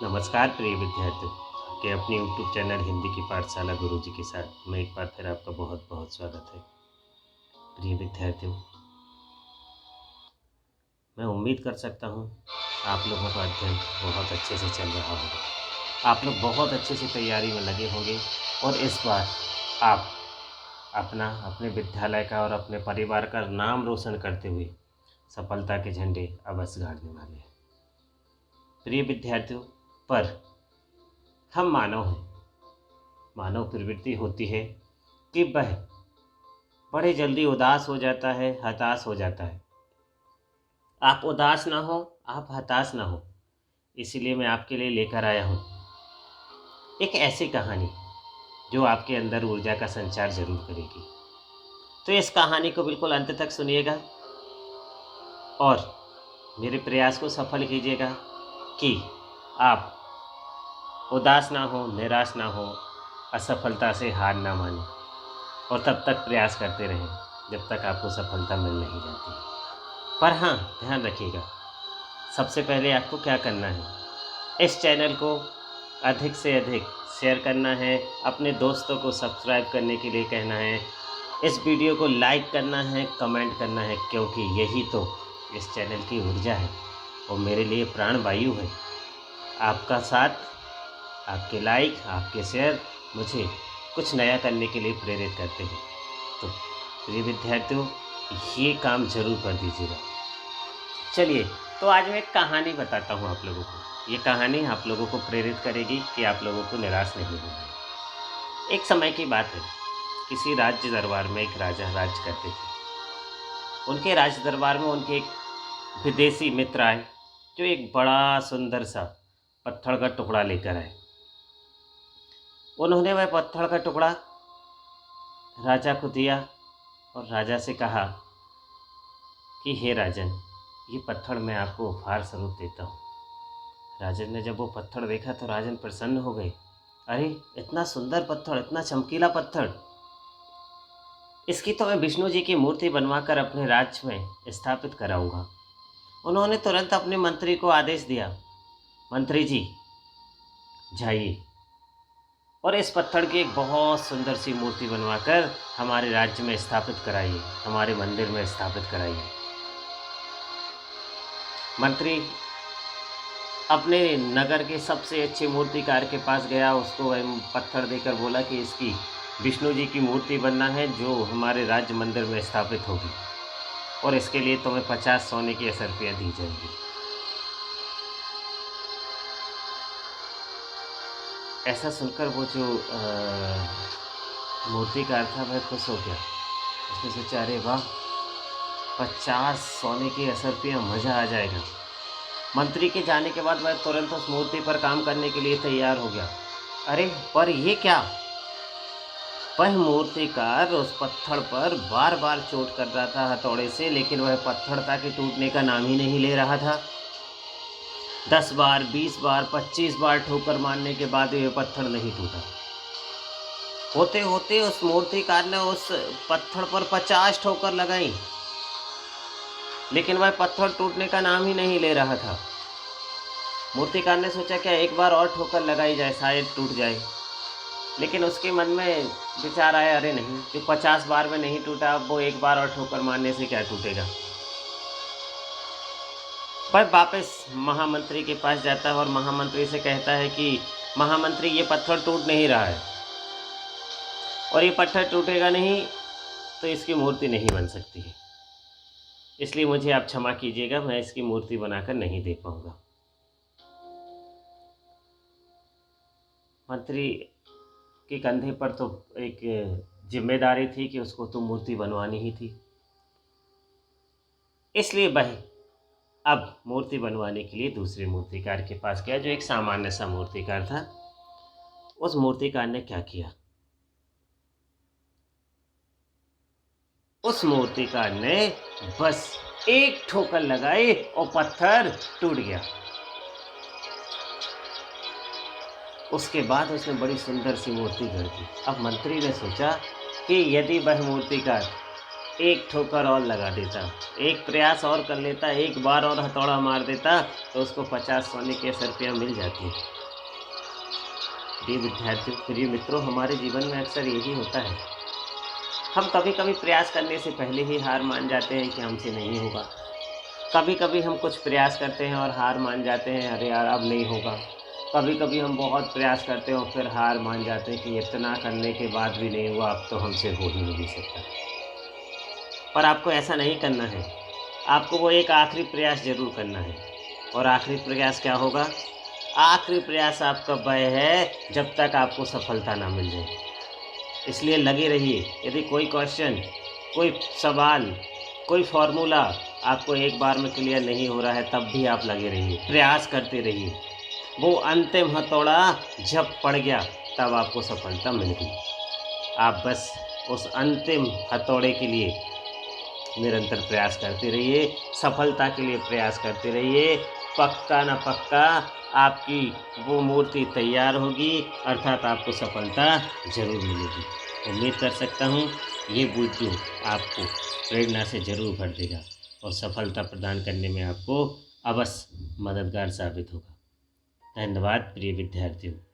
नमस्कार प्रिय विद्यार्थियों के अपनी यूट्यूब चैनल हिंदी की पाठशाला गुरुजी के साथ मैं एक बार फिर आपका बहुत बहुत स्वागत है। प्रिय विद्यार्थियों, मैं उम्मीद कर सकता हूँ आप लोगों का अध्ययन बहुत अच्छे से चल रहा होगा। आप लोग बहुत अच्छे से तैयारी में लगे होंगे और इस बार आप अपने विद्यालय का और अपने परिवार का नाम रोशन करते हुए सफलता के झंडे अवश्य गाड़ने वाले हैं। प्रिय विद्यार्थियों, पर हम मानव हैं। मानव प्रवृत्ति होती है कि वह बड़े जल्दी उदास हो जाता है, हताश हो जाता है। आप उदास ना हो, आप हताश ना हो, इसीलिए मैं आपके लिए लेकर आया हूँ एक ऐसी कहानी जो आपके अंदर ऊर्जा का संचार जरूर करेगी। तो इस कहानी को बिल्कुल अंत तक सुनिएगा और मेरे प्रयास को सफल कीजिएगा कि आप उदास ना हो, निराश ना हो, असफलता से हार ना माने और तब तक प्रयास करते रहें जब तक आपको सफलता मिल नहीं जाती। पर हाँ, ध्यान रखिएगा, सबसे पहले आपको क्या करना है, इस चैनल को अधिक से अधिक शेयर करना है, अपने दोस्तों को सब्सक्राइब करने के लिए कहना है, इस वीडियो को लाइक करना है, कमेंट करना है, क्योंकि यही तो इस चैनल की ऊर्जा है और मेरे लिए प्राण वायु है। आपका साथ, आपके लाइक, आपके शेयर मुझे कुछ नया करने के लिए प्रेरित करते हैं। तो प्रिय विद्यार्थियों, ये काम जरूर कर दीजिएगा। चलिए, तो आज मैं एक कहानी बताता हूँ आप लोगों को। ये कहानी आप लोगों को प्रेरित करेगी कि आप लोगों को निराश नहीं होना है। एक समय की बात है, किसी राज्य दरबार में एक राजा राज करते थे। उनके राज दरबार में उनके एक विदेशी मित्र आए जो एक बड़ा सुंदर सा पत्थर का टुकड़ा लेकर आए। उन्होंने वह पत्थर का टुकड़ा राजा को दिया और राजा से कहा कि हे राजन, ये पत्थर मैं आपको उपहार स्वरूप देता हूँ। राजन ने जब वो पत्थर देखा तो राजन प्रसन्न हो गए। अरे, इतना सुंदर पत्थर, इतना चमकीला पत्थर, इसकी तो मैं विष्णु जी की मूर्ति बनवाकर अपने राज्य में स्थापित कराऊंगा। उन्होंने तुरंत अपने मंत्री को आदेश दिया, मंत्री जी जाइए और इस पत्थर की एक बहुत सुंदर सी मूर्ति बनवाकर हमारे राज्य में स्थापित कराइए, हमारे मंदिर में स्थापित कराइए। मंत्री अपने नगर के सबसे अच्छे मूर्तिकार के पास गया, उसको वह पत्थर देकर बोला कि इसकी विष्णु जी की मूर्ति बनना है जो हमारे राज्य मंदिर में स्थापित होगी और इसके लिए तुम्हें 50 सोने की असरफियाँ दी जाएंगी। ऐसा सुनकर वो जो मूर्तिकार था वह खुश हो गया। उसने सोचा, अरे वाह, 50 सोने की असरफियाँ, मज़ा आ जाएगा। मंत्री के जाने के बाद वह तुरंत उस मूर्ति पर काम करने के लिए तैयार हो गया। अरे, पर ये क्या, वह मूर्तिकार उस पत्थर पर बार बार चोट कर रहा था हथौड़े से, लेकिन वह पत्थर ताकि टूटने का नाम ही नहीं ले रहा था। 10 बार, 20 बार, 25 बार ठोकर मारने के बाद यह पत्थर नहीं टूटा। होते होते उस मूर्तिकार ने उस पत्थर पर 50 ठोकर लगाई, लेकिन वह पत्थर टूटने का नाम ही नहीं ले रहा था। मूर्तिकार ने सोचा क्या एक बार और ठोकर लगाई जाए, शायद टूट जाए, लेकिन उसके मन में विचार आया, अरे नहीं, जो 50 बार में नहीं टूटा, अब वो एक बार और ठोकर मारने से क्या टूटेगा। वह वापस महामंत्री के पास जाता है और महामंत्री से कहता है कि महामंत्री, ये पत्थर टूट नहीं रहा है और ये पत्थर टूटेगा नहीं तो इसकी मूर्ति नहीं बन सकती है, इसलिए मुझे आप क्षमा कीजिएगा, मैं इसकी मूर्ति बनाकर नहीं दे पाऊंगा। मंत्री के कंधे पर तो एक जिम्मेदारी थी कि उसको तो मूर्ति बनवानी ही थी, इसलिए वह अब मूर्ति बनवाने के लिए दूसरे मूर्तिकार के पास गया जो एक सामान्य सा मूर्तिकार था। उस मूर्तिकार ने क्या किया, उस मूर्तिकार ने बस एक ठोकर लगाई और पत्थर टूट गया। उसके बाद उसने बड़ी सुंदर सी मूर्ति गढ़ दी। अब मंत्री ने सोचा कि यदि वह मूर्तिकार एक ठोकर और लगा देता, एक प्रयास और कर लेता, एक बार और हथौड़ा मार देता, तो उसको 50 सोने की 10 रुपया मिल जाती। प्रिय विद्यार्थियों, प्रिय मित्रों, हमारे जीवन में अक्सर यही होता है। हम कभी कभी प्रयास करने से पहले ही हार मान जाते हैं कि हमसे नहीं होगा। कभी कभी हम कुछ प्रयास करते हैं और हार मान जाते हैं, अरे यार अब नहीं होगा। कभी कभी हम बहुत प्रयास करते हैं और फिर हार मान जाते हैं कि इतना करने के बाद भी नहीं हुआ, अब तो हमसे हो ही नहीं सकता। पर आपको ऐसा नहीं करना है। आपको वो एक आखिरी प्रयास ज़रूर करना है। और आखिरी प्रयास क्या होगा? आखिरी प्रयास आपका वह है जब तक आपको सफलता ना मिल जाए। इसलिए लगे रहिए। यदि कोई क्वेश्चन, कोई सवाल, कोई फ़ॉर्मूला आपको एक बार में क्लियर नहीं हो रहा है, तब भी आप लगे रहिए, प्रयास करते रहिए। वो अंतिम हथौड़ा जब पड़ गया तब आपको सफलता मिल गई। आप बस उस अंतिम हथौड़े के लिए निरंतर प्रयास करते रहिए, सफलता के लिए प्रयास करते रहिए। पक्का न पक्का आपकी वो मूर्ति तैयार होगी, अर्थात आपको सफलता ज़रूर मिलेगी। उम्मीद कर सकता हूँ ये वीडियो आपको प्रेरणा से ज़रूर भर देगा और सफलता प्रदान करने में आपको अवश्य मददगार साबित होगा। धन्यवाद प्रिय विद्यार्थियों।